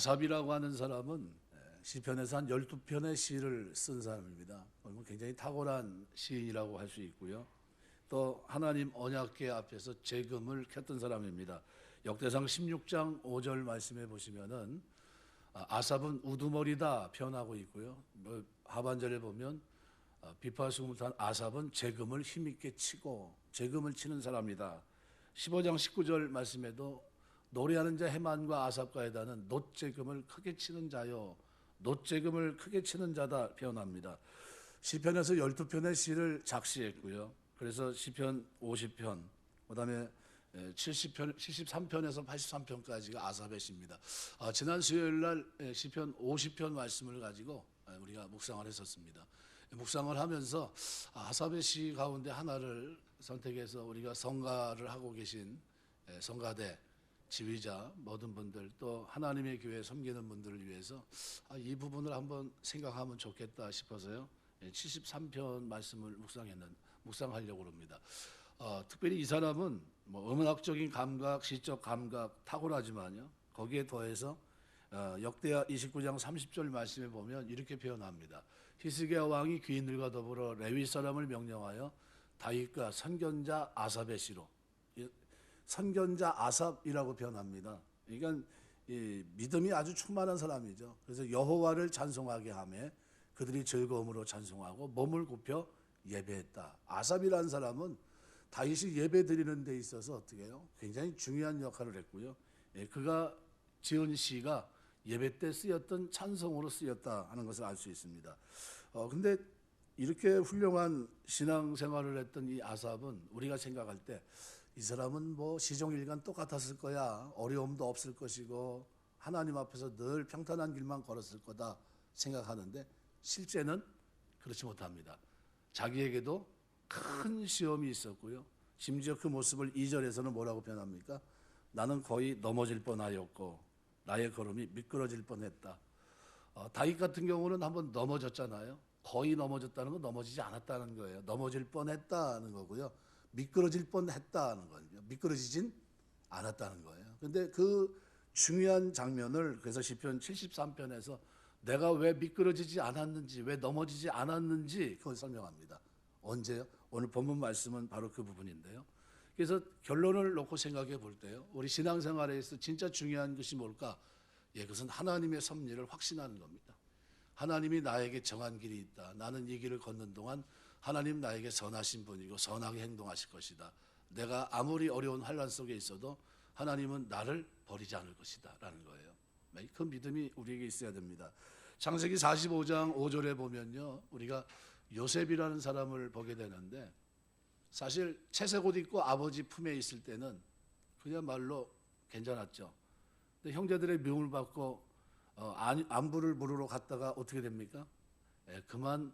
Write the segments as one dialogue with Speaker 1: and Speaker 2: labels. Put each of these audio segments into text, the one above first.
Speaker 1: 아삽이라고 하는 사람은 시편에서 한 12편의 시를 쓴 사람입니다. 굉장히 탁월한 시인이라고 할 수 있고요. 또 하나님 언약궤 앞에서 재금을 켰던 사람입니다. 역대상 16장 5절 말씀해 보시면은 아삽은 우두머리다 표현하고 있고요. 하반절에 보면 비파수금탄 아삽은 재금을 힘있게 치고 재금을 치는 사람이다. 15장 19절 말씀에도 노래하는 자 헤만과 아삽과 에다는 놋재금을 크게 치는 자요 놋재금을 크게 치는 자다 표현합니다. 시편에서 12편의 시를 작시했고요. 그래서 시편 50편, 그다음에 70편, 73편에서 83편까지가 아삽의 시입니다. 지난 수요일 날 시편 50편 말씀을 가지고 우리가 묵상을 했었습니다. 묵상을 하면서 아삽의 시 가운데 하나를 선택해서 우리가 성가를 하고 계신 성가대 지휘자 모든 분들 또 하나님의 교회 섬기는 분들을 위해서 이 부분을 한번 생각하면 좋겠다 싶어서요. 73편 말씀을 묵상하려고 합니다. 특별히 이 사람은 음악적인 감각, 시적 감각 탁월하지만요. 거기에 더해서 역대하 29장 30절 말씀에 보면 이렇게 표현합니다. 히스기야 왕이 귀인들과 더불어 레위 사람을 명령하여 다윗과 선견자 아삽의 시로, 선견자 아삽이라고 표현합니다. 그러니까 믿음이 아주 충만한 사람이죠. 그래서 여호와를 찬송하게 하며 그들이 즐거움으로 찬송하고 몸을 굽혀 예배했다. 아삽이라는 사람은 다윗이 예배 드리는 데 있어서 어떻게 해요? 굉장히 중요한 역할을 했고요. 그가 지은 시가 예배 때 쓰였던 찬송으로 쓰였다 하는 것을 알 수 있습니다. 근데 이렇게 훌륭한 신앙생활을 했던 이 아삽은 우리가 생각할 때 이 사람은 시종일관 똑같았을 거야. 어려움도 없을 것이고 하나님 앞에서 늘 평탄한 길만 걸었을 거다 생각하는데 실제는 그렇지 못합니다. 자기에게도 큰 시험이 있었고요. 심지어 그 모습을 2절에서는 뭐라고 표현합니까? 나는 거의 넘어질 뻔하였고 나의 걸음이 미끄러질 뻔했다. 다윗 같은 경우는 한번 넘어졌잖아요. 거의 넘어졌다는 건 넘어지지 않았다는 거예요. 넘어질 뻔했다는 거고요. 미끄러질 뻔했다는 거예요. 미끄러지진 않았다는 거예요. 그런데 그 중요한 장면을 그래서 시편 73편에서 내가 왜 미끄러지지 않았는지, 왜 넘어지지 않았는지 그걸 설명합니다. 언제요? 오늘 본문 말씀은 바로 그 부분인데요. 그래서 결론을 놓고 생각해 볼 때요. 우리 신앙생활에서 진짜 중요한 것이 뭘까? 그것은 하나님의 섭리를 확신하는 겁니다. 하나님이 나에게 정한 길이 있다. 나는 이 길을 걷는 동안 하나님 나에게 선하신 분이고 선하게 행동하실 것이다. 내가 아무리 어려운 환난 속에 있어도 하나님은 나를 버리지 않을 것이다 라는 거예요. 그 믿음이 우리에게 있어야 됩니다. 창세기 45장 5절에 보면요. 우리가 요셉이라는 사람을 보게 되는데 사실 채색 옷 입고 아버지 품에 있을 때는 그야말로 괜찮았죠. 근데 형제들의 미움을 받고 안부를 물으러 갔다가 어떻게 됩니까? 그만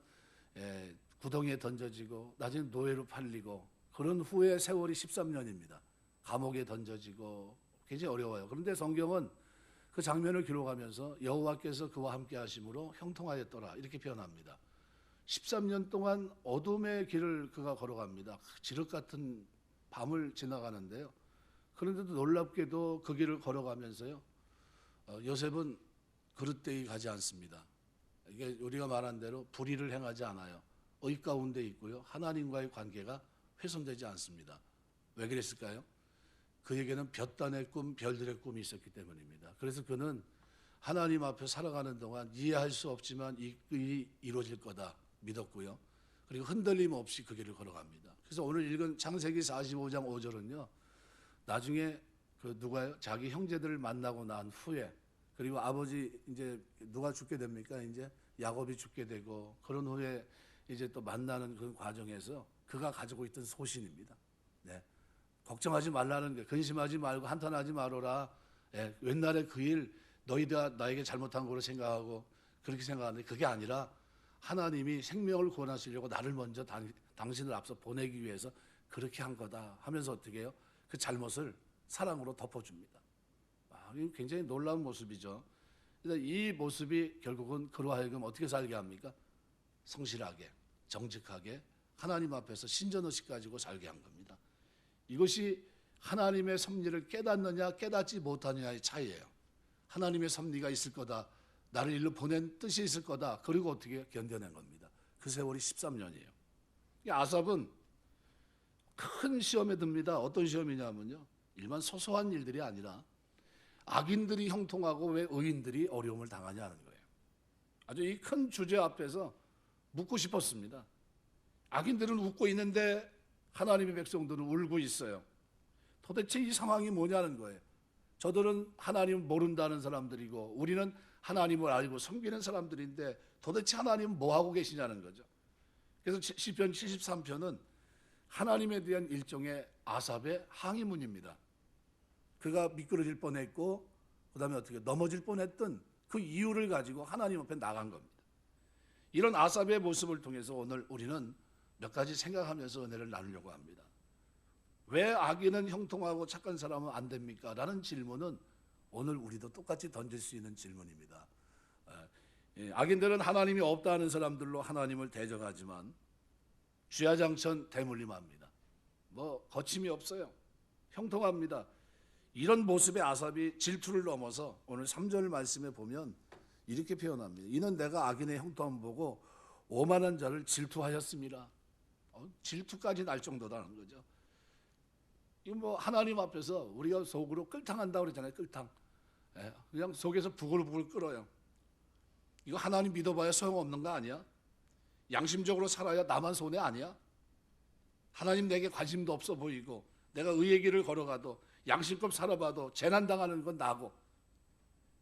Speaker 1: 구덩이에 던져지고 나중에 노예로 팔리고 그런 후에 세월이 13년입니다. 감옥에 던져지고 굉장히 어려워요. 그런데 성경은 그 장면을 기록하면서 여호와께서 그와 함께 하심으로 형통하였더라 이렇게 표현합니다. 13년 동안 어둠의 길을 그가 걸어갑니다. 지륵 같은 밤을 지나가는데요. 그런데도 놀랍게도 그 길을 걸어가면서요. 요셉은 그릇되이 가지 않습니다. 이게 우리가 말한 대로 불의를 행하지 않아요. 의 가운데 있고요. 하나님과의 관계가 훼손되지 않습니다. 왜 그랬을까요? 그에게는 볕단의 꿈, 별들의 꿈이 있었기 때문입니다. 그래서 그는 하나님 앞에 살아가는 동안 이해할 수 없지만 이 일이 이루어질 거다 믿었고요. 그리고 흔들림 없이 그 길을 걸어갑니다. 그래서 오늘 읽은 창세기 45장 5절은요. 나중에 누가요? 자기 형제들을 만나고 난 후에 그리고 아버지 이제 누가 죽게 됩니까? 이제 야곱이 죽게 되고 그런 후에 이제 또 만나는 그 과정에서 그가 가지고 있던 소신입니다. 네. 걱정하지 말라는 게 근심하지 말고 한탄하지 말아라. 옛날에 그 일 너희가 나에게 잘못한 거로 생각하고 그렇게 생각하는데 그게 아니라 하나님이 생명을 구원하시려고 나를 먼저 당신을 앞서 보내기 위해서 그렇게 한 거다 하면서 어떻게 해요? 그 잘못을 사랑으로 덮어줍니다. 이거 굉장히 놀라운 모습이죠. 그래서 이 모습이 결국은 그로 하여금 어떻게 살게 합니까? 성실하게, 정직하게 하나님 앞에서 신전의식 가지고 살게 한 겁니다. 이것이 하나님의 섭리를 깨닫느냐 깨닫지 못하느냐의 차이예요. 하나님의 섭리가 있을 거다. 나를 일로 보낸 뜻이 있을 거다. 그리고 어떻게 견뎌낸 겁니다. 그 세월이 13년이에요. 아삽은 큰 시험에 듭니다. 어떤 시험이냐면요, 일반 소소한 일들이 아니라 악인들이 형통하고 왜 의인들이 어려움을 당하냐는 거예요. 아주 이 큰 주제 앞에서 묻고 싶었습니다. 악인들은 웃고 있는데 하나님의 백성들은 울고 있어요. 도대체 이 상황이 뭐냐는 거예요. 저들은 하나님을 모른다는 사람들이고 우리는 하나님을 알고 섬기는 사람들인데 도대체 하나님은 뭐 하고 계시냐는 거죠. 그래서 시편 73편은 하나님에 대한 일종의 아삽의 항의문입니다. 그가 미끄러질 뻔했고 그다음에 어떻게 넘어질 뻔했던 그 이유를 가지고 하나님 앞에 나간 겁니다. 이런 아삽의 모습을 통해서 오늘 우리는 몇 가지 생각하면서 은혜를 나누려고 합니다. 왜 악인은 형통하고 착한 사람은 안 됩니까? 라는 질문은 오늘 우리도 똑같이 던질 수 있는 질문입니다. 악인들은 하나님이 없다는 사람들로 하나님을 대적하지만 쥐야장천 대물림합니다. 뭐 거침이 없어요. 형통합니다. 이런 모습의 아삽이 질투를 넘어서 오늘 3절 말씀에 보면 이렇게 표현합니다. 이는 내가 악인의 형통함을 보고 오만한 자를 질투하였습니다. 질투까지 날 정도라는 거죠. 이거 뭐 하나님 앞에서 우리가 속으로 끌탕한다고 그러잖아요. 끌탕. 그냥 속에서 부글부글 끓어요. 이거 하나님 믿어봐야 소용없는 거 아니야? 양심적으로 살아야 나만 손해 아니야? 하나님 내게 관심도 없어 보이고 내가 의의 길을 걸어가도 양심껏 살아봐도 재난당하는 건 나고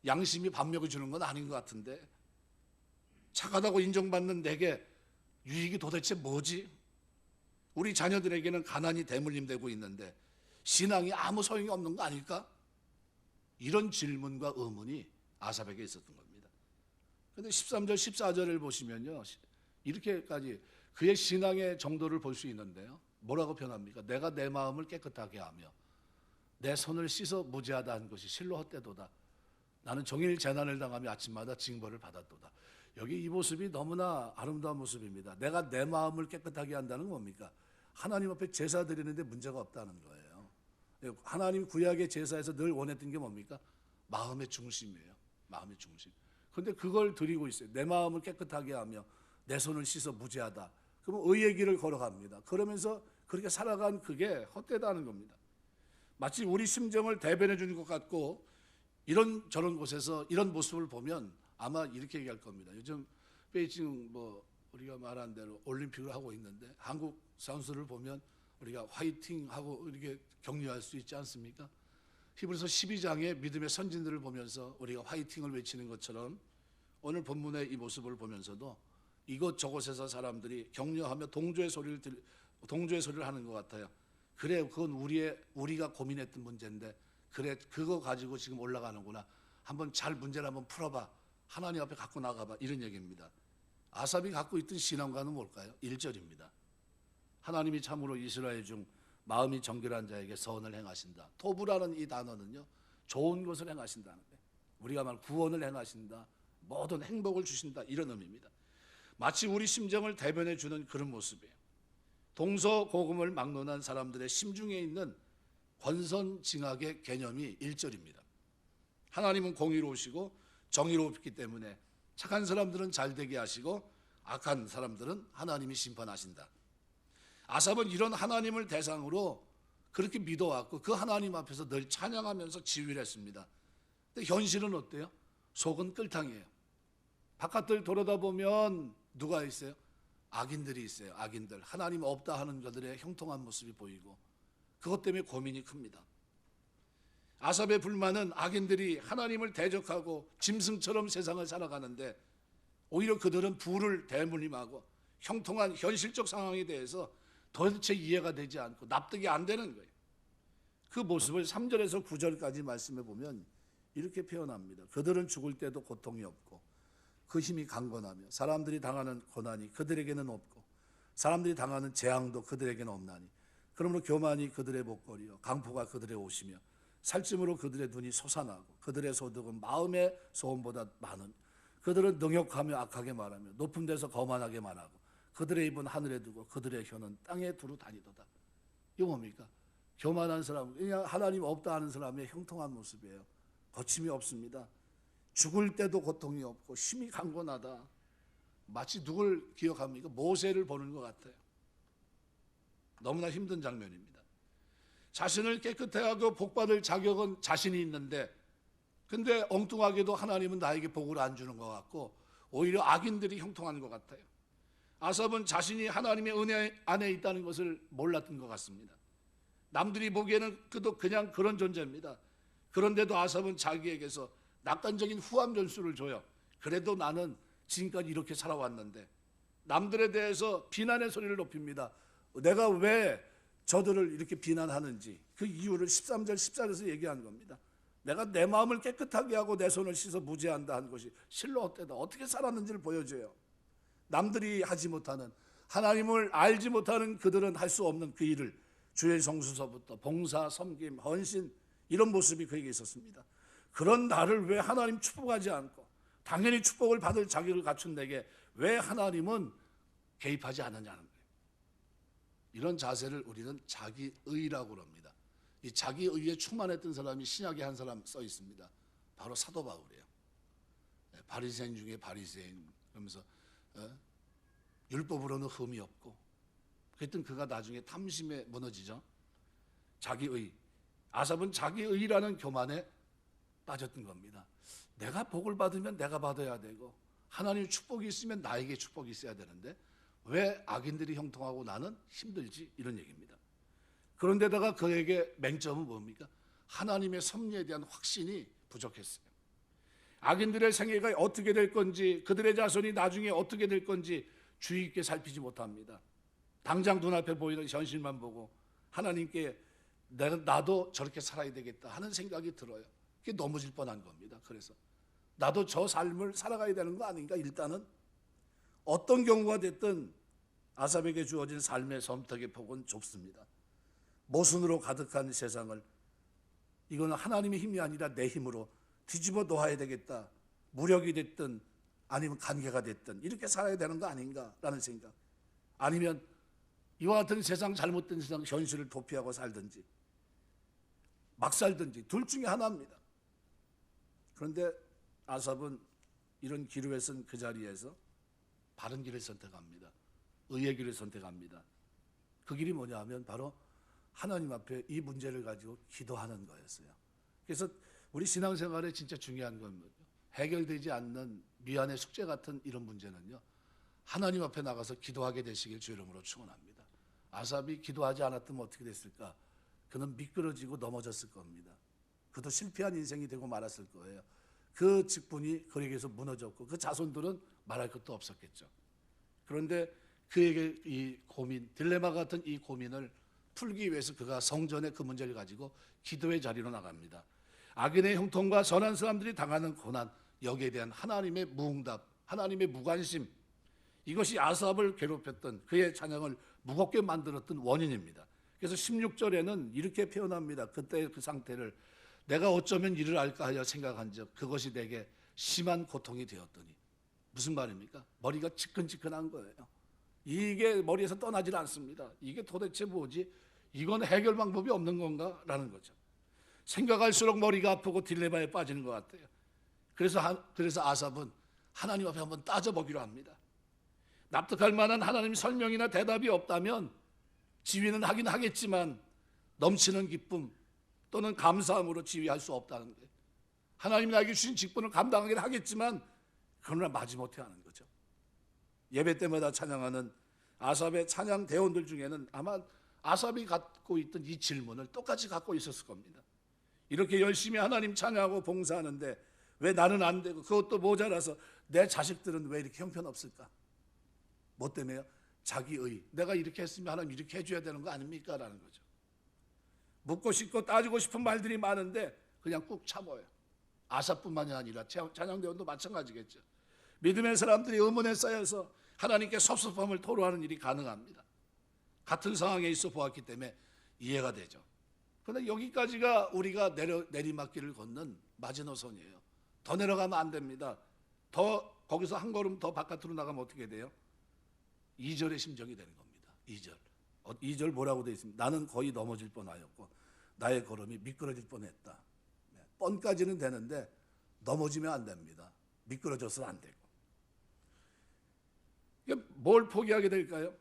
Speaker 1: 양심이 밥 먹여주는 건 아닌 것 같은데 착하다고 인정받는 내게 유익이 도대체 뭐지? 우리 자녀들에게는 가난이 대물림되고 있는데 신앙이 아무 소용이 없는 거 아닐까? 이런 질문과 의문이 아삽에게 있었던 겁니다. 그런데 13절 14절을 보시면요, 이렇게까지 그의 신앙의 정도를 볼 수 있는데요, 뭐라고 표현합니까? 내가 내 마음을 깨끗하게 하며 내 손을 씻어 무죄하다 한 것이 실로 헛되도다. 나는 종일 재난을 당하며 아침마다 징벌을 받았도다. 여기 이 모습이 너무나 아름다운 모습입니다. 내가 내 마음을 깨끗하게 한다는 건 뭡니까? 하나님 앞에 제사 드리는데 문제가 없다는 거예요. 하나님 구약의 제사에서 늘 원했던 게 뭡니까? 마음의 중심이에요. 마음의 중심. 그런데 그걸 드리고 있어요. 내 마음을 깨끗하게 하며 내 손을 씻어 무죄하다. 그러면 의의 길을 걸어갑니다. 그러면서 그렇게 살아간 그게 헛되다는 겁니다. 마치 우리 심정을 대변해 주는 것 같고 이런 저런 곳에서 이런 모습을 보면 아마 이렇게 얘기할 겁니다. 요즘 베이징 우리가 말한 대로 올림픽을 하고 있는데 한국 선수를 보면 우리가 화이팅 하고 이렇게 격려할 수 있지 않습니까? 히브리서 12장의 믿음의 선진들을 보면서 우리가 화이팅을 외치는 것처럼 오늘 본문의 이 모습을 보면서도 이곳저곳에서 사람들이 격려하며 동조의 소리를 하는 것 같아요. 그래, 그건 우리가 고민했던 문제인데 그래, 그거 가지고 지금 올라가는구나. 한번 잘 문제를 한번 풀어봐. 하나님 앞에 갖고 나가봐. 이런 얘기입니다. 아삽이 갖고 있던 신앙과는 뭘까요? 1절입니다. 하나님이 참으로 이스라엘 중 마음이 정결한 자에게 선을 행하신다. 토부라는 이 단어는요, 좋은 것을 행하신다는 거예요. 우리가 말 구원을 행하신다, 모든 행복을 주신다, 이런 의미입니다. 마치 우리 심정을 대변해 주는 그런 모습이에요. 동서고금을 막론한 사람들의 심중에 있는 권선징악의 개념이 1절입니다. 하나님은 공의로우시고 정의롭기 때문에 착한 사람들은 잘 되게 하시고 악한 사람들은 하나님이 심판하신다. 아삽은 이런 하나님을 대상으로 그렇게 믿어왔고 그 하나님 앞에서 늘 찬양하면서 지휘를 했습니다. 근데 현실은 어때요? 속은 끌탕이에요. 바깥을 돌아다보면 누가 있어요? 악인들이 있어요. 악인들. 하나님 없다 하는 자들의 형통한 모습이 보이고 그것 때문에 고민이 큽니다. 아삽의 불만은 악인들이 하나님을 대적하고 짐승처럼 세상을 살아가는데 오히려 그들은 부를 대물림하고 형통한 현실적 상황에 대해서 도대체 이해가 되지 않고 납득이 안 되는 거예요. 그 모습을 3절에서 9절까지 말씀해 보면 이렇게 표현합니다. 그들은 죽을 때도 고통이 없고 그 힘이 강건하며 사람들이 당하는 고난이 그들에게는 없고 사람들이 당하는 재앙도 그들에게는 없나니 그러므로 교만이 그들의 목걸이요 강포가 그들의 옷이며 살찜으로 그들의 눈이 솟아나고 그들의 소득은 마음의 소원보다 많은 그들은 능욕하며 악하게 말하며 높은 데서 거만하게 말하고 그들의 입은 하늘에 두고 그들의 혀는 땅에 두루 다니도다. 이거 뭡니까? 교만한 사람, 그냥 하나님 없다 하는 사람의 형통한 모습이에요. 거침이 없습니다. 죽을 때도 고통이 없고 심히 강건하다. 마치 누굴 기억합니까? 모세를 보는 것 같아요. 너무나 힘든 장면입니다. 자신을 깨끗해 하고 복받을 자격은 자신이 있는데, 근데 엉뚱하게도 하나님은 나에게 복을 안 주는 것 같고 오히려 악인들이 형통한 것 같아요. 아삽은 자신이 하나님의 은혜 안에 있다는 것을 몰랐던 것 같습니다. 남들이 보기에는 그도 그냥 그런 존재입니다. 그런데도 아삽은 자기에게서 낙관적인 후함 전수를 줘요. 그래도 나는 지금까지 이렇게 살아왔는데, 남들에 대해서 비난의 소리를 높입니다. 내가 왜 저들을 이렇게 비난하는지 그 이유를 13절 14절에서 얘기한 겁니다. 내가 내 마음을 깨끗하게 하고 내 손을 씻어 무죄한다 한 것이 실로 헛되다. 어떻게 살았는지를 보여줘요. 남들이 하지 못하는, 하나님을 알지 못하는 그들은 할 수 없는 그 일을 주의 성수서부터 봉사, 섬김, 헌신, 이런 모습이 그에게 있었습니다. 그런 나를 왜 하나님 축복하지 않고 당연히 축복을 받을 자격을 갖춘 내게 왜 하나님은 개입하지 않느냐는 거예요. 이런 자세를 우리는 자기의라고 합니다. 이 자기의에 충만했던 사람이 신약에 한 사람 써 있습니다. 바로 사도 바울이에요. 바리새인 중에 바리새인, 그러면서 율법으로는 흠이 없고, 그랬던 그가 나중에 탐심에 무너지죠. 자기의, 아삽은 자기의라는 교만에 빠졌던 겁니다. 내가 복을 받으면 내가 받아야 되고 하나님의 축복이 있으면 나에게 축복이 있어야 되는데 왜 악인들이 형통하고 나는 힘들지? 이런 얘기입니다. 그런데다가 그에게 맹점은 뭡니까? 하나님의 섭리에 대한 확신이 부족했어요. 악인들의 생애가 어떻게 될 건지, 그들의 자손이 나중에 어떻게 될 건지 주의 깊게 살피지 못합니다. 당장 눈앞에 보이는 현실만 보고 하나님께 나도 저렇게 살아야 되겠다 하는 생각이 들어요. 그게 넘어질 뻔한 겁니다. 그래서 나도 저 삶을 살아가야 되는 거 아닌가? 일단은 어떤 경우가 됐든 아삽에게 주어진 삶의 섬뜩의 폭은 좁습니다. 모순으로 가득한 세상을 이거는 하나님의 힘이 아니라 내 힘으로 뒤집어 놓아야 되겠다. 무력이 됐든 아니면 관계가 됐든 이렇게 살아야 되는 거 아닌가라는 생각. 아니면 이와 같은 세상, 잘못된 세상 현실을 도피하고 살든지 막 살든지 둘 중에 하나입니다. 그런데 아삽은 이런 기류에 쓴 그 자리에서 바른 길을 선택합니다. 의의 길을 선택합니다. 그 길이 뭐냐 하면 바로 하나님 앞에 이 문제를 가지고 기도하는 거였어요. 그래서 우리 신앙생활에 진짜 중요한 건 뭐죠? 해결되지 않는 미안의 숙제 같은 이런 문제는요, 하나님 앞에 나가서 기도하게 되시길 주 이름으로 축원합니다. 아삽이 기도하지 않았다면 어떻게 됐을까? 그는 미끄러지고 넘어졌을 겁니다. 그도 실패한 인생이 되고 말았을 거예요. 그 직분이 그에게서 무너졌고 그 자손들은 말할 것도 없었겠죠. 그런데 그에게 이 고민, 딜레마 같은 이 고민을 풀기 위해서 그가 성전에 그 문제를 가지고 기도의 자리로 나갑니다. 악인의 형통과 선한 사람들이 당하는 고난, 여기에 대한 하나님의 무응답, 하나님의 무관심, 이것이 아삽을 괴롭혔던, 그의 찬양을 무겁게 만들었던 원인입니다. 그래서 16절에는 이렇게 표현합니다. 그때 그 상태를 내가 어쩌면 이를 알까 하여 생각한 적 그것이 내게 심한 고통이 되었더니. 무슨 말입니까? 머리가 지끈지끈한 거예요. 이게 머리에서 떠나질 않습니다. 이게 도대체 뭐지? 이건 해결 방법이 없는 건가? 라는 거죠. 생각할수록 머리가 아프고 딜레마에 빠지는 것 같아요. 그래서 아삽은 하나님 앞에 한번 따져보기로 합니다. 납득할 만한 하나님 설명이나 대답이 없다면 지휘는 하긴 하겠지만 넘치는 기쁨 또는 감사함으로 지휘할 수 없다는 거예요. 하나님 나에게 주신 직분을 감당하긴 하겠지만 그러나 마지못해 하는 거죠. 예배 때마다 찬양하는 아삽의 찬양 대원들 중에는 아마 아삽이 갖고 있던 이 질문을 똑같이 갖고 있었을 겁니다. 이렇게 열심히 하나님 찬양하고 봉사하는데 왜 나는 안 되고 그것도 모자라서 내 자식들은 왜 이렇게 형편없을까? 뭐 때문에요? 자기의. 내가 이렇게 했으면 하나님 이렇게 해줘야 되는 거 아닙니까? 라는 거죠. 묻고 싶고 따지고 싶은 말들이 많은데 그냥 꾹 참아요. 아삽뿐만이 아니라 찬양대원도 마찬가지겠죠. 믿음의 사람들이 의문에 쌓여서 하나님께 섭섭함을 토로하는 일이 가능합니다. 같은 상황에 있어 보았기 때문에 이해가 되죠. 그런데 여기까지가 우리가 내리막길을 걷는 마지노선이에요. 더 내려가면 안 됩니다. 더 거기서 한 걸음 더 바깥으로 나가면 어떻게 돼요? 2절의 심정이 되는 겁니다. 2절. 2절 뭐라고 되어 있습니다. 나는 거의 넘어질 뻔하였고 나의 걸음이 미끄러질 뻔했다. 뻔까지는 되는데 넘어지면 안 됩니다. 미끄러져서는 안 되고. 뭘 포기하게 될까요?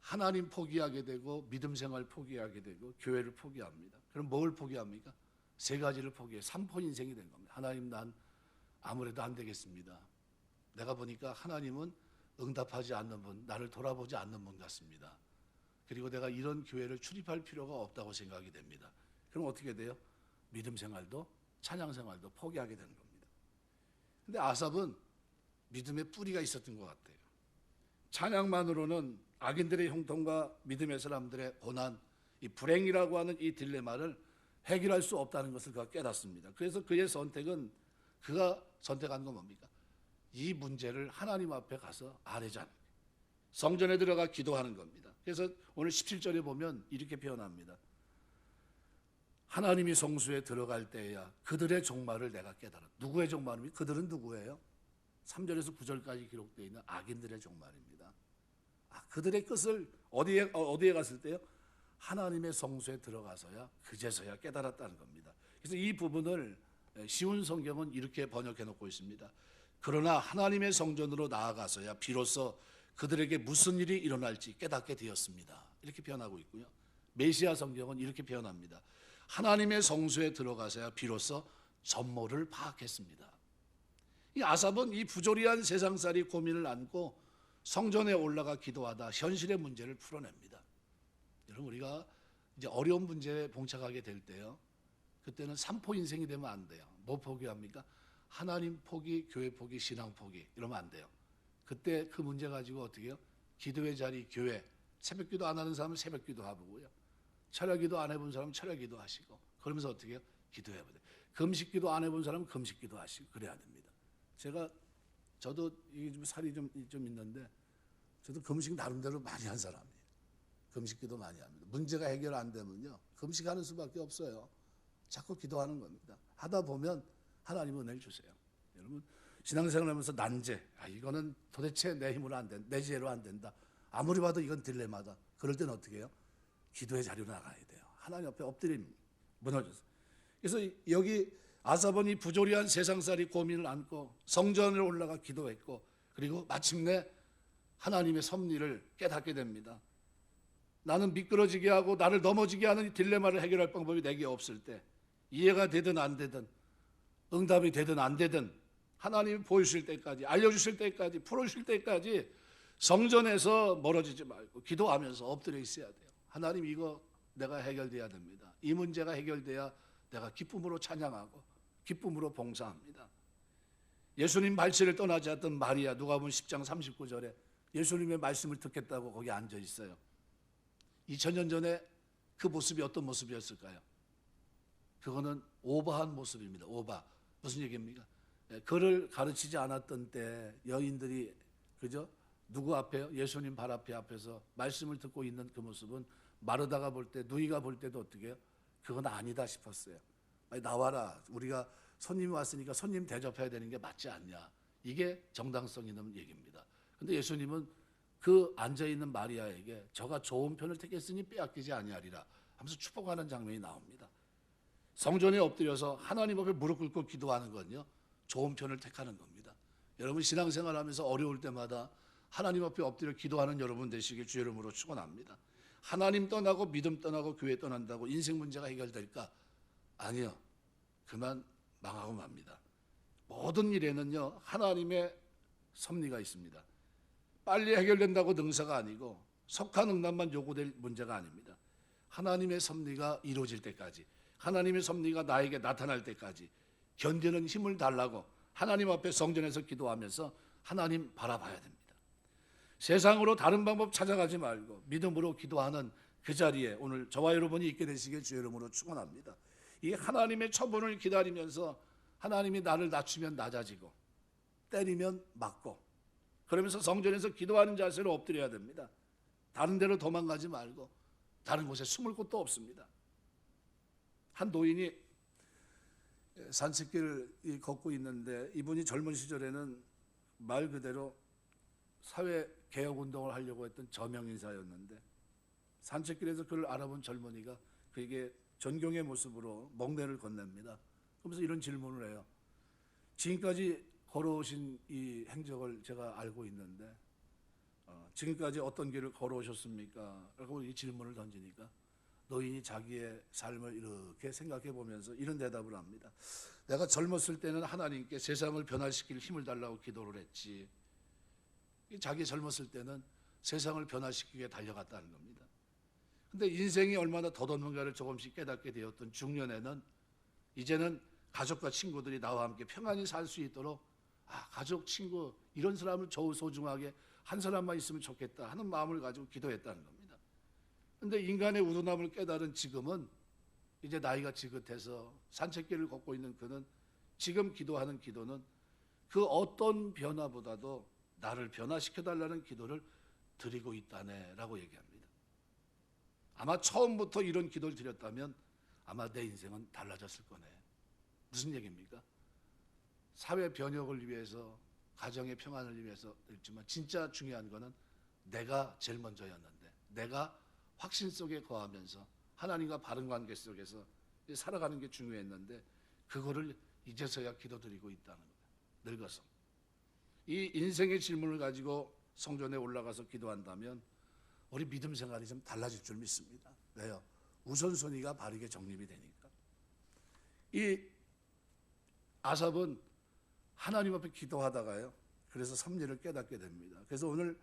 Speaker 1: 하나님 포기하게 되고 믿음 생활 포기하게 되고 교회를 포기합니다. 그럼 뭘 포기합니까? 세 가지를 포기해. 삼포 인생이 된 겁니다. 하나님, 난 아무래도 안 되겠습니다. 내가 보니까 하나님은 응답하지 않는 분, 나를 돌아보지 않는 분 같습니다. 그리고 내가 이런 교회를 출입할 필요가 없다고 생각이 됩니다. 그럼 어떻게 돼요? 믿음 생활도 찬양 생활도 포기하게 되는 겁니다. 근데 아삽은 믿음의 뿌리가 있었던 것 같아요. 찬양만으로는 악인들의 형통과 믿음의 사람들의 고난, 이 불행이라고 하는 이 딜레마를 해결할 수 없다는 것을 그가 깨닫습니다. 그래서 그의 선택은, 그가 선택한 건 뭡니까? 이 문제를 하나님 앞에 가서 아뢰자는 거예요. 성전에 들어가 기도하는 겁니다. 그래서 오늘 17절에 보면 이렇게 표현합니다. 하나님이 성소에 들어갈 때야 그들의 종말을 내가 깨달아. 누구의 종말입니까? 그들은 누구예요? 3절에서 9절까지 기록되어 있는 악인들의 종말입니다. 그들의 끝을 어디에 갔을 때요? 하나님의 성소에 들어가서야 그제서야 깨달았다는 겁니다. 그래서 이 부분을 쉬운 성경은 이렇게 번역해 놓고 있습니다. 그러나 하나님의 성전으로 나아가서야 비로소 그들에게 무슨 일이 일어날지 깨닫게 되었습니다. 이렇게 표현하고 있고요. 메시아 성경은 이렇게 표현합니다. 하나님의 성소에 들어가서야 비로소 전모를 파악했습니다. 이 아삽은 이 부조리한 세상살이 고민을 안고 성전에 올라가 기도하다 현실의 문제를 풀어냅니다. 여러분, 우리가 이제 어려운 문제에 봉착하게 될 때요, 그때는 삼포 인생이 되면 안 돼요. 뭐 포기합니까? 하나님 포기, 교회 포기, 신앙 포기, 이러면 안 돼요. 그때 그 문제 가지고 어떻게 해요? 기도의 자리, 교회, 새벽기도 안 하는 사람은 새벽기도 하고요, 철야기도 안 해본 사람은 철야기도 하시고, 그러면서 어떻게 해요? 기도해야 돼요. 금식기도 안 해본 사람은 금식기도 하시고 그래야 됩니다. 저도 이게 좀 살이 좀 있는데, 저도 금식 나름대로 많이 한 사람이에요. 금식기도 많이 합니다. 문제가 해결 안 되면요, 금식하는 수밖에 없어요. 자꾸 기도하는 겁니다. 하다 보면 하나님 은혜를 주세요. 여러분, 신앙생활하면서 난제, 이거는 도대체 내 힘으로 안 된다, 내 지혜로 안 된다, 아무리 봐도 이건 딜레마다. 그럴 때는 어떻게 해요? 기도의 자리로 나가야 돼요. 하나님 앞에 엎드립니다. 무너져서. 그래서 여기 아삽은 이 부조리한 세상살이 고민을 안고 성전에 올라가 기도했고, 그리고 마침내 하나님의 섭리를 깨닫게 됩니다. 나는 미끄러지게 하고 나를 넘어지게 하는 이 딜레마를 해결할 방법이 내게 없을 때, 이해가 되든 안 되든, 응답이 되든 안 되든, 하나님이 보여주실 때까지, 알려주실 때까지, 풀어주실 때까지 성전에서 멀어지지 말고 기도하면서 엎드려 있어야 돼요. 하나님, 이거 내가 해결돼야 됩니다. 이 문제가 해결돼야 내가 기쁨으로 찬양하고 기쁨으로 봉사합니다. 예수님 발치를 떠나지 않던 마리아, 누가복음 10장 39절에 예수님의 말씀을 듣겠다고 거기 앉아 있어요. 2000년 전에 그 모습이 어떤 모습이었을까요? 그거는 오바한 모습입니다. 오바. 무슨 얘기입니까? 그를 가르치지 않았던 때 여인들이, 그죠? 누구 앞에요? 예수님 발 앞에서 말씀을 듣고 있는 그 모습은 마르다가 볼 때, 누이가 볼 때도 어떻게 해요? 그건 아니다 싶었어요. 빨리 나와라. 우리가 손님이 왔으니까 손님 대접해야 되는 게 맞지 않냐. 이게 정당성 있는 얘기입니다. 근데 예수님은 그 앉아있는 마리아에게 저가 좋은 편을 택했으니 빼앗기지 아니하리라 하면서 축복하는 장면이 나옵니다. 성전에 엎드려서 하나님 앞에 무릎 꿇고 기도하는 건요, 좋은 편을 택하는 겁니다. 여러분, 신앙생활하면서 어려울 때마다 하나님 앞에 엎드려 기도하는 여러분 되시길 주의 이름으로 축원합니다. 하나님 떠나고 믿음 떠나고 교회 떠난다고 인생 문제가 해결될까? 아니요. 그만 망하고 맙니다. 모든 일에는요, 하나님의 섭리가 있습니다. 빨리 해결된다고 능사가 아니고 석한응답만 요구될 문제가 아닙니다. 하나님의 섭리가 이루어질 때까지, 하나님의 섭리가 나에게 나타날 때까지 견디는 힘을 달라고 하나님 앞에 성전에서 기도하면서 하나님 바라봐야 됩니다. 세상으로 다른 방법 찾아가지 말고 믿음으로 기도하는 그 자리에 오늘 저와 여러분이 있게 되시길 주의 이름으로 축원합니다. 이 하나님의 처분을 기다리면서 하나님이 나를 낮추면 낮아지고 때리면 맞고, 그러면서 성전에서 기도하는 자세로 엎드려야 됩니다. 다른 데로 도망가지 말고 다른 곳에 숨을 곳도 없습니다. 한 노인이 산책길을 걷고 있는데, 이분이 젊은 시절에는 말 그대로 사회개혁운동을 하려고 했던 저명인사였는데, 산책길에서 그를 알아본 젊은이가 그에게 존경의 모습으로 목례를 건넵니다. 그러면서 이런 질문을 해요. 지금까지 걸어오신 이 행적을 제가 알고 있는데 지금까지 어떤 길을 걸어오셨습니까? 라고 이 질문을 던지니까 노인이 자기의 삶을 이렇게 생각해 보면서 이런 대답을 합니다. 내가 젊었을 때는 하나님께 세상을 변화시킬 힘을 달라고 기도를 했지. 자기 젊었을 때는 세상을 변화시키기 위해 달려갔다는 겁니다. 근데 인생이 얼마나 덧없는가를 조금씩 깨닫게 되었던 중년에는 이제는 가족과 친구들이 나와 함께 평안히 살 수 있도록 가족, 친구 이런 사람을 저우 소중하게 한 사람만 있으면 좋겠다 하는 마음을 가지고 기도했다는 겁니다. 그런데 인간의 우둔함을 깨달은 지금은 이제 나이가 지긋해서 산책길을 걷고 있는 그는 지금 기도하는 기도는 그 어떤 변화보다도 나를 변화시켜달라는 기도를 드리고 있다네 라고 얘기합니다. 아마 처음부터 이런 기도를 드렸다면 아마 내 인생은 달라졌을 거네. 무슨 얘기입니까? 사회 변혁을 위해서, 가정의 평안을 위해서 했지만 진짜 중요한 거는 내가 제일 먼저였는데, 내가 확신 속에 거하면서 하나님과 바른 관계 속에서 살아가는 게 중요했는데 그거를 이제서야 기도드리고 있다는 거예요. 늙어서. 이 인생의 질문을 가지고 성전에 올라가서 기도한다면 우리 믿음 생활이 좀 달라질 줄 믿습니다. 왜요? 우선순위가 바르게 정립이 되니까. 이 아삽은 하나님 앞에 기도하다가요, 그래서 섭리를 깨닫게 됩니다. 그래서 오늘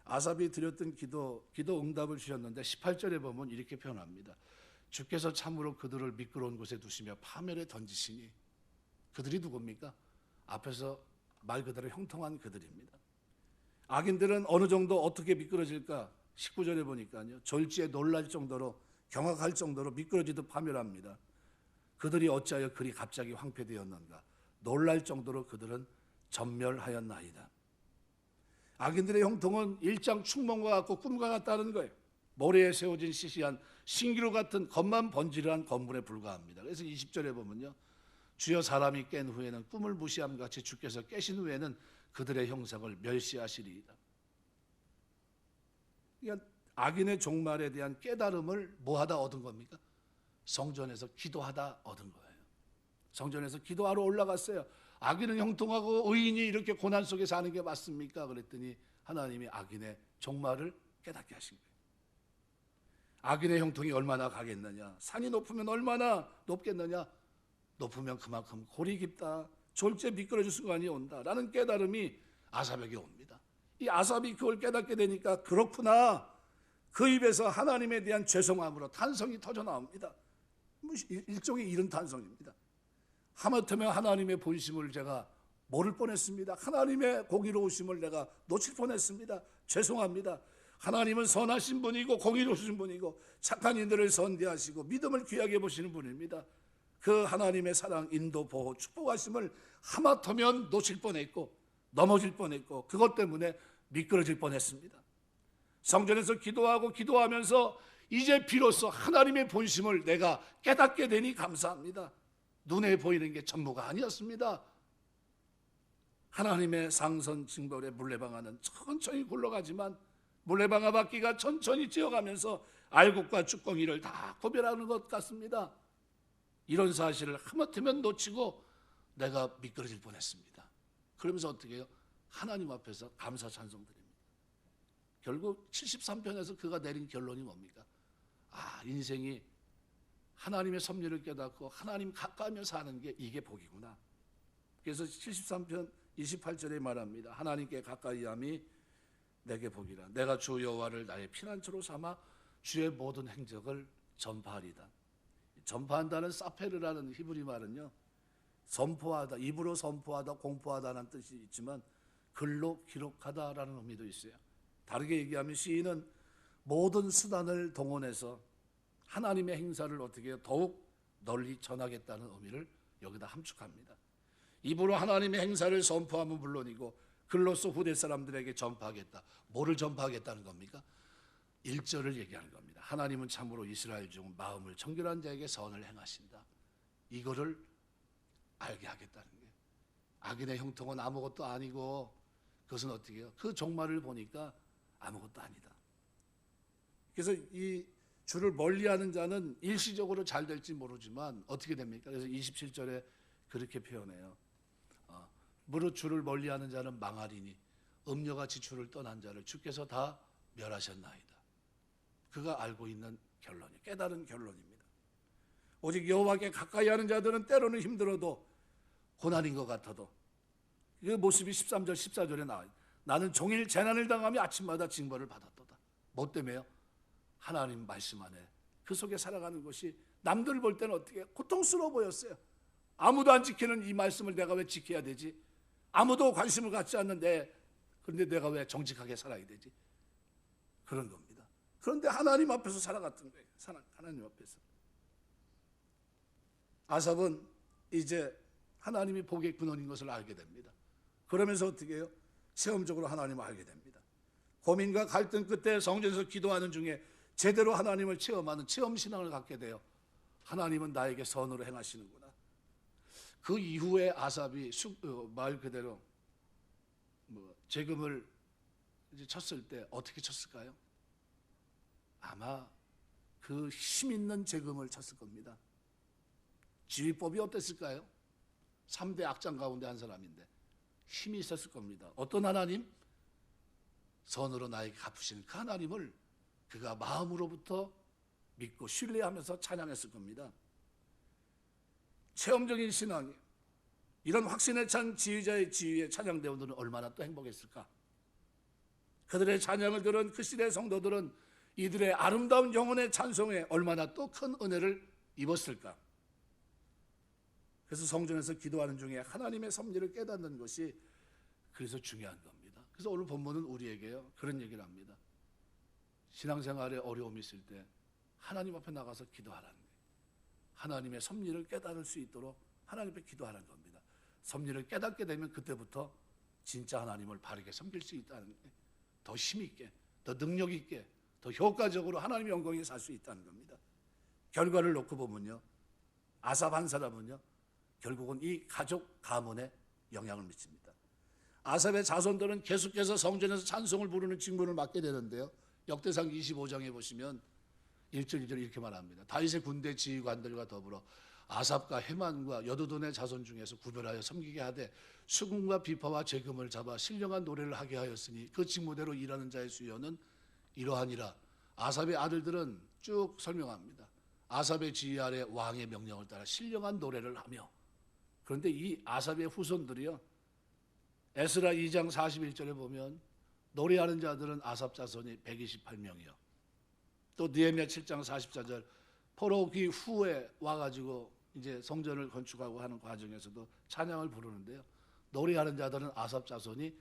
Speaker 1: 아삽이 드렸던 기도 응답을 주셨는데 18절에 보면 이렇게 표현합니다. 주께서 참으로 그들을 미끄러운 곳에 두시며 파멸에 던지시니. 그들이 누굽니까? 앞에서 말 그대로 형통한 그들입니다. 악인들은 어느 정도 어떻게 미끄러질까? 19절에 보니까요, 졸지에 놀랄 정도로, 경악할 정도로 미끄러지듯 파멸합니다. 그들이 어찌하여 그리 갑자기 황폐되었는가? 놀랄 정도로 그들은 전멸하였나이다. 악인들의 형통은 일장 충몽과 같고 꿈과 같다는 거예요. 모래에 세워진 시시한 신기루 같은 겉만 번지르한 건물에 불과합니다. 그래서 20절에 보면요, 주여 사람이 깬 후에는 꿈을 무시함 같이 주께서 깨신 후에는 그들의 형상을 멸시하시리이다. 그러니까 악인의 종말에 대한 깨달음을 뭐하다 얻은 겁니까? 성전에서 기도하다 얻은 거예요. 성전에서 기도하러 올라갔어요. 악인은 형통하고 의인이 이렇게 고난 속에 사는 게 맞습니까? 그랬더니 하나님이 악인의 종말을 깨닫게 하신 거예요. 악인의 형통이 얼마나 가겠느냐? 산이 높으면 얼마나 높겠느냐? 높으면 그만큼 골이 깊다. 졸지에 미끄러질 순간이 온다 라는 깨달음이 아삽에게 옵니다. 이 아삽이 그걸 깨닫게 되니까 그렇구나, 그 입에서 하나님에 대한 죄송함으로 탄성이 터져 나옵니다. 일종의 이런 탄성입니다. 하마터면 하나님의 본심을 제가 모를 뻔했습니다. 하나님의 공의로우심을 내가 놓칠 뻔했습니다. 죄송합니다. 하나님은 선하신 분이고 공의로우신 분이고 착한 이들을 선대하시고 믿음을 귀하게 보시는 분입니다. 그 하나님의 사랑, 인도, 보호, 축복하심을 하마터면 놓칠 뻔했고 넘어질 뻔했고 그것 때문에 미끄러질 뻔했습니다. 성전에서 기도하면서 이제 비로소 하나님의 본심을 내가 깨닫게 되니 감사합니다. 눈에 보이는 게 전부가 아니었습니다. 하나님의 상선 징벌에 물레방아는 천천히 굴러가지만 물레방아 바퀴가 천천히 찌어가면서 알곡과 쭈꺼기를 다 구별하는 것 같습니다. 이런 사실을 하마터면 놓치고 내가 미끄러질 뻔했습니다. 그러면서 어떻게 해요? 하나님 앞에서 감사 찬송 드립니다. 결국 73편에서 그가 내린 결론이 뭡니까? 인생이 하나님의 섭리를 깨닫고 하나님 가까이며 사는 게 이게 복이구나. 그래서 73편 28절에 말합니다. 하나님께 가까이함이 내게 복이라. 내가 주 여호와를 나의 피난처로 삼아 주의 모든 행적을 전파하리다. 전파한다는 사페르라는 히브리 말은요, 선포하다, 입으로 선포하다, 공포하다는 뜻이 있지만 글로 기록하다라는 의미도 있어요. 다르게 얘기하면 시인은 모든 수단을 동원해서 하나님의 행사를 어떻게 해요? 더욱 널리 전하겠다는 의미를 여기다 함축합니다. 입으로 하나님의 행사를 선포하면 물론이고 글로써 후대 사람들에게 전파하겠다. 뭐를 전파하겠다는 겁니까? 1절을 얘기하는 겁니다. 하나님은 참으로 이스라엘 중 마음을 정결한 자에게 선을 행하신다. 이거를 알게 하겠다는 거예요. 악인의 형통은 아무것도 아니고 그것은 어떻게 해요? 그 종말을 보니까 아무것도 아니다. 그래서 이 주를 멀리하는 자는 일시적으로 잘 될지 모르지만 어떻게 됩니까? 그래서 27절에 그렇게 표현해요. 무릇 주를 멀리하는 자는 망하리니 음녀같이 주를 떠난 자를 주께서 다 멸하셨나이다. 그가 알고 있는 결론이, 깨달은 결론입니다. 오직 여호와께 가까이 하는 자들은 때로는 힘들어도 고난인 것 같아도, 그 모습이 13절 14절에 나와요. 나는 종일 재난을 당하며 아침마다 징벌을 받았도다. 뭐 때문에요? 하나님 말씀 안에 그 속에 살아가는 것이 남들 볼 때는 어떻게 고통스러워 보였어요. 아무도 안 지키는 이 말씀을 내가 왜 지켜야 되지? 아무도 관심을 갖지 않는데, 그런데 내가 왜 정직하게 살아야 되지? 그런 겁니다. 그런데 하나님 앞에서 살아갔던 거예요. 하나님 앞에서. 아삽은 이제 하나님이 복의 근원인 것을 알게 됩니다. 그러면서 어떻게 해요? 체험적으로 하나님을 알게 됩니다. 고민과 갈등 끝에 성전에서 기도하는 중에 제대로 하나님을 체험하는 체험신앙을 갖게 돼요. 하나님은 나에게 선으로 행하시는구나. 그 이후에 아삽이 말 그대로 재금을 이제 쳤을 때 어떻게 쳤을까요? 아마 그 힘 있는 재금을 쳤을 겁니다. 지휘법이 어땠을까요? 3대 악장 가운데 한 사람인데 힘이 있었을 겁니다. 어떤 하나님? 선으로 나에게 갚으시는 그 하나님을 그가 마음으로부터 믿고 신뢰하면서 찬양했을 겁니다. 체험적인 신앙이, 이런 확신에 찬 지휘자의 지휘에 찬양대원들은 얼마나 또 행복했을까? 그들의 찬양을 들은 그 시대의 성도들은 이들의 아름다운 영혼의 찬송에 얼마나 또 큰 은혜를 입었을까? 그래서 성전에서 기도하는 중에 하나님의 섭리를 깨닫는 것이 그래서 중요한 겁니다. 그래서 오늘 본문은 우리에게요, 그런 얘기를 합니다. 신앙생활에 어려움이 있을 때 하나님 앞에 나가서 기도하라는 거예요. 하나님의 섭리를 깨달을 수 있도록 하나님 앞에 기도하라는 겁니다. 섭리를 깨닫게 되면 그때부터 진짜 하나님을 바르게 섬길 수 있다는 거예요. 더 힘있게, 더 능력있게, 더 효과적으로 하나님의 영광에 살 수 있다는 겁니다. 결과를 놓고 보면요, 아삽 한 사람은요, 결국은 이 가족 가문에 영향을 미칩니다. 아삽의 자손들은 계속해서 성전에서 찬송을 부르는 직무를 맡게 되는데요, 역대상 25장에 보시면 1절 2절 이렇게 말합니다. 다윗의 군대 지휘관들과 더불어 아삽과 헤만과 여두둔의 자손 중에서 구별하여 섬기게 하되 수금과 비파와 재금을 잡아 신령한 노래를 하게 하였으니 그 직무대로 일하는 자의 수요는 이러하니라. 아삽의 아들들은 쭉 설명합니다. 아삽의 지휘 아래 왕의 명령을 따라 신령한 노래를 하며, 그런데 이 아삽의 후손들이요, 에스라 2장 41절에 보면 노래하는 자들은 아삽 자손이 128명이요. 또 느헤미야 7장 44절 포로기 후에 와가지고 이제 성전을 건축하고 하는 과정에서도 찬양을 부르는데요, 노래하는 자들은 아삽 자손이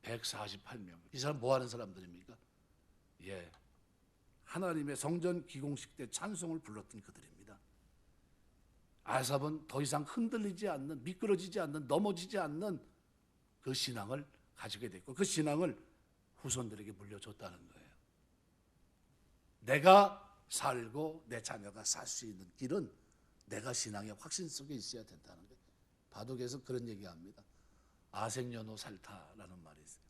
Speaker 1: 148명. 이 사람 뭐 하는 사람들입니까? 예, 하나님의 성전 기공식 때 찬송을 불렀던 그들입니다. 아삽은 더 이상 흔들리지 않는, 미끄러지지 않는, 넘어지지 않는 그 신앙을 가지게 됐고, 그 신앙을 후손들에게 물려줬다는 거예요. 내가 살고 내 자녀가 살 수 있는 길은 내가 신앙의 확신 속에 있어야 된다는 거예요. 바둑에서 그런 얘기합니다. 아생연호 살타라는 말이 있어요.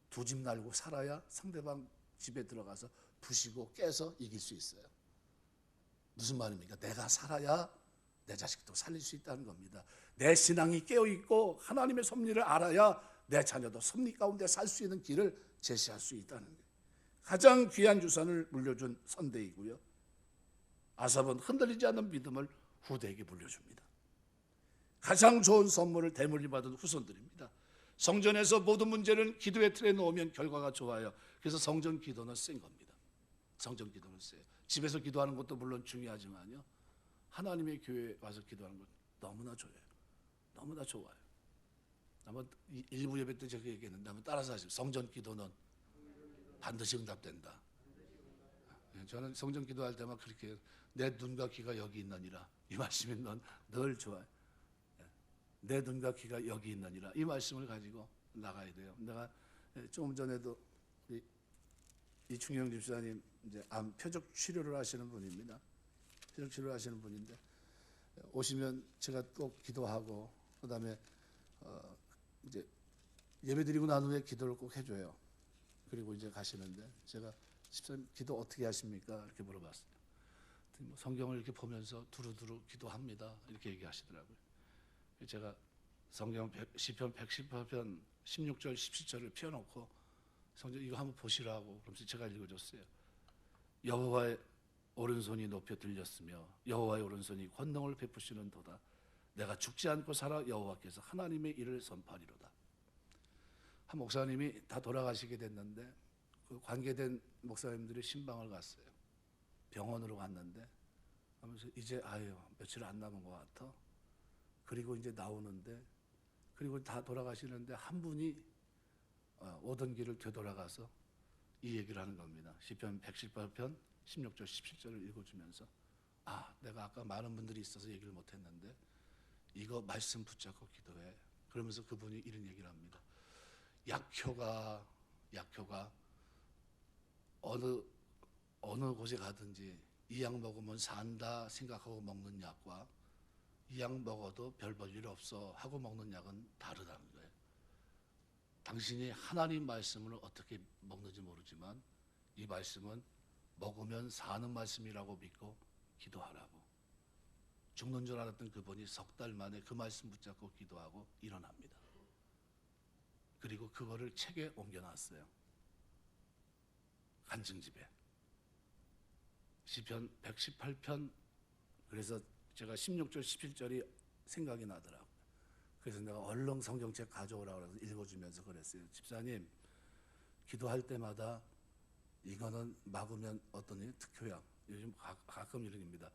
Speaker 1: 두 집 날고 살아야 상대방 집에 들어가서 부시고 깨서 이길 수 있어요. 무슨 말입니까? 내가 살아야 내 자식도 살릴 수 있다는 겁니다. 내 신앙이 깨어있고 하나님의 섭리를 알아야 내 자녀도 섭리 가운데 살 수 있는 길을 제시할 수 있다는 거예요. 가장 귀한 유산을 물려준 선대이고요, 아삽은 흔들리지 않는 믿음을 후대에게 물려줍니다. 가장 좋은 선물을 대물림 받은 후손들입니다. 성전에서 모든 문제를 기도의 틀에 놓으면 결과가 좋아요. 그래서 성전 기도는 센 겁니다. 성전 기도는 세요. 집에서 기도하는 것도 물론 중요하지만요, 하나님의 교회에 와서 기도하는 것 너무나 좋아요. 너무나 좋아요. 한번 일부 예배 때 제가 얘기했는데 한번 따라서 하시죠. 성전 기도는 반드시 응답된다. 저는 성전 기도할 때만 그렇게, 내 눈과 귀가 여기 있느니라, 이 말씀이 늘 좋아요. 내 눈과 귀가 여기 있느니라, 이 말씀을 가지고 나가야 돼요. 내가 조금 전에도 이충영 집사님 이제 암 표적 치료를 하시는 분입니다. 표적 치료를 하시는 분인데 오시면 제가 꼭 기도하고, 그다음에 이제 예배드리고 난 후에 기도를 꼭 해줘요. 그리고 이제 가시는데 제가 집사님 기도 어떻게 하십니까? 이렇게 물어봤어요. 성경을 이렇게 보면서 두루두루 기도합니다. 이렇게 얘기하시더라고요. 제가 성경 시편 118편 16절 17절을 펴놓고 성경 이거 한번 보시라고 그러면서 제가 읽어줬어요. 여호와의 오른손이 높여 들렸으며 여호와의 오른손이 권능을 베푸시는 도다. 내가 죽지 않고 살아 여호와께서 하나님의 일을 선포하리로다. 한 목사님이 다 돌아가시게 됐는데 그 관계된 목사님들이 신방을 갔어요. 병원으로 갔는데 하면서 이제 아유 며칠 안 남은 것 같아. 그리고 이제 나오는데 그리고 다 돌아가시는데 한 분이 오던 길을 되돌아가서 이 얘기를 하는 겁니다. 시편 118편 16절 17절을 읽어주면서 내가 아까 많은 분들이 있어서 얘기를 못했는데 이거 말씀 붙잡고 기도해. 그러면서 그분이 이런 얘기를 합니다. 약효가 어느 곳에 가든지 이 약 먹으면 산다 생각하고 먹는 약과 이 약 먹어도 별 볼 일 없어 하고 먹는 약은 다르다는 거예요. 당신이 하나님 말씀을 어떻게 먹는지 모르지만 이 말씀은 먹으면 사는 말씀이라고 믿고 기도하라고. 죽는 줄 알았던 그분이 석 달 만에 그 말씀 붙잡고 기도하고 일어납니다. 그리고 그거를 책에 옮겨놨어요. 간증집에. 시편 118편 그래서 제가 16절 17절이 생각이 나더라고요. 그래서 내가 얼른 성경책 가져오라고 해서 읽어주면서 그랬어요. 집사님 기도할 때마다 이거는 막으면 어떤 일? 특효약. 요즘 가끔 이런 겁니다.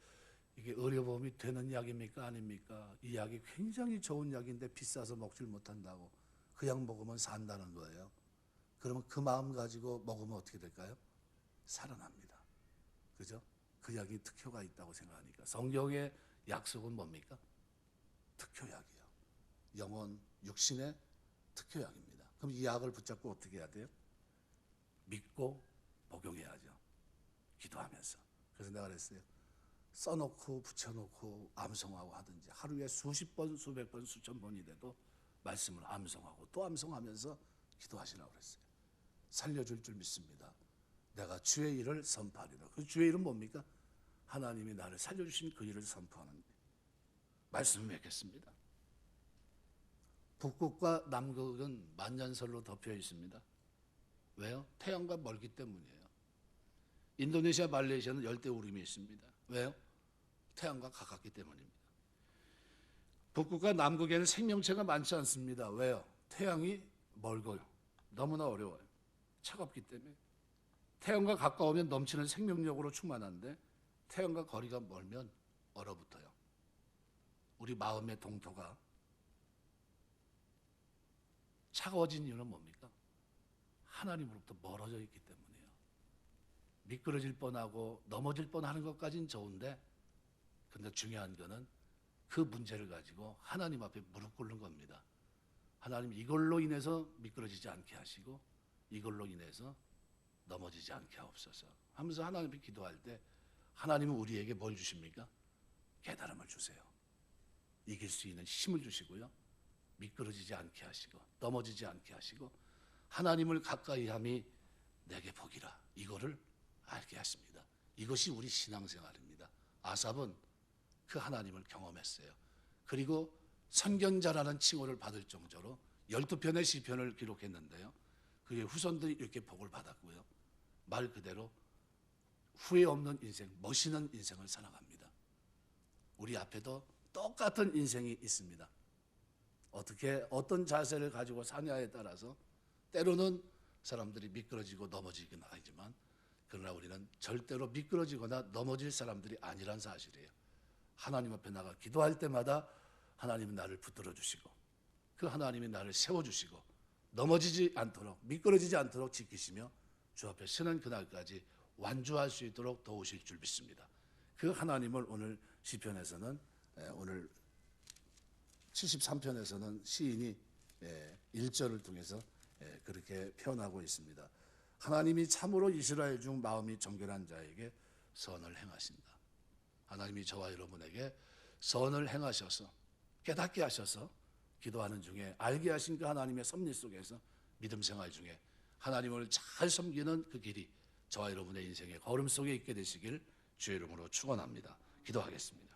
Speaker 1: 이게 의료보험이 되는 약입니까? 아닙니까? 이 약이 굉장히 좋은 약인데 비싸서 먹질 못한다고. 그 약 먹으면 산다는 거예요. 그러면 그 마음 가지고 먹으면 어떻게 될까요? 살아납니다. 그죠? 그 약이 특효가 있다고 생각하니까. 성경의 약속은 뭡니까? 특효약이요. 영혼, 육신의 특효약입니다. 그럼 이 약을 붙잡고 어떻게 해야 돼요? 믿고 복용해야죠. 기도하면서. 그래서 내가 그랬어요. 써놓고 붙여놓고 암송하고 하든지 하루에 수십 번, 수백 번, 수천 번이 돼도 말씀을 암송하고 또 암송하면서 기도하시라고 그랬어요. 살려줄 줄 믿습니다. 내가 주의 일을 선포하리라. 그 주의 일은 뭡니까? 하나님이 나를 살려주신 그 일을 선포하는 말씀을 맺겠습니다. 북극과 남극은 만년설로 덮여 있습니다. 왜요? 태양과 멀기 때문이에요. 인도네시아, 말레이시아는 열대우림이 있습니다. 왜요? 태양과 가깝기 때문입니다. 북극과 남극에는 생명체가 많지 않습니다. 왜요? 태양이 멀고요. 너무나 어려워요. 차갑기 때문에. 태양과 가까우면 넘치는 생명력으로 충만한데 태양과 거리가 멀면 얼어붙어요. 우리 마음의 동토가 차가워진 이유는 뭡니까? 하나님으로부터 멀어져 있기 때문이에요. 미끄러질 뻔하고 넘어질 뻔하는 것까지는 좋은데 근데 중요한 거는 그 문제를 가지고 하나님 앞에 무릎 꿇는 겁니다. 하나님 이걸로 인해서 미끄러지지 않게 하시고 이걸로 인해서 넘어지지 않게 하옵소서 하면서 하나님 앞에 기도할 때 하나님은 우리에게 뭘 주십니까? 깨달음을 주세요. 이길 수 있는 힘을 주시고요. 미끄러지지 않게 하시고 넘어지지 않게 하시고 하나님을 가까이 함이 내게 복이라 이거를 알게 하십니다. 이것이 우리 신앙생활입니다. 아삽은 그 하나님을 경험했어요. 그리고 선견자라는 칭호를 받을 정도로 12편의 시편을 기록했는데요. 그의 후손들이 이렇게 복을 받았고요. 말 그대로 후회 없는 인생, 멋있는 인생을 살아갑니다. 우리 앞에도 똑같은 인생이 있습니다. 어떤 자세를 가지고 사냐에 따라서 때로는 사람들이 미끄러지고 넘어지긴 하지만 그러나 우리는 절대로 미끄러지거나 넘어질 사람들이 아니란 사실이에요. 하나님 앞에 나가 기도할 때마다 하나님은 나를 붙들어 주시고 그 하나님이 나를 세워주시고 넘어지지 않도록 미끄러지지 않도록 지키시며 주 앞에 서는 그날까지 완주할 수 있도록 도우실 줄 믿습니다. 그 하나님을 오늘 시편에서는 오늘 73편에서는 시인이 1절을 통해서 그렇게 표현하고 있습니다. 하나님이 참으로 이스라엘 중 마음이 정결한 자에게 선을 행하신다. 하나님이 저와 여러분에게 선을 행하셔서 깨닫게 하셔서 기도하는 중에 알게 하신 그 하나님의 섭리 속에서 믿음 생활 중에 하나님을 잘 섬기는 그 길이 저와 여러분의 인생의 걸음 속에 있게 되시길 주의 이름으로 축원합니다. 기도하겠습니다.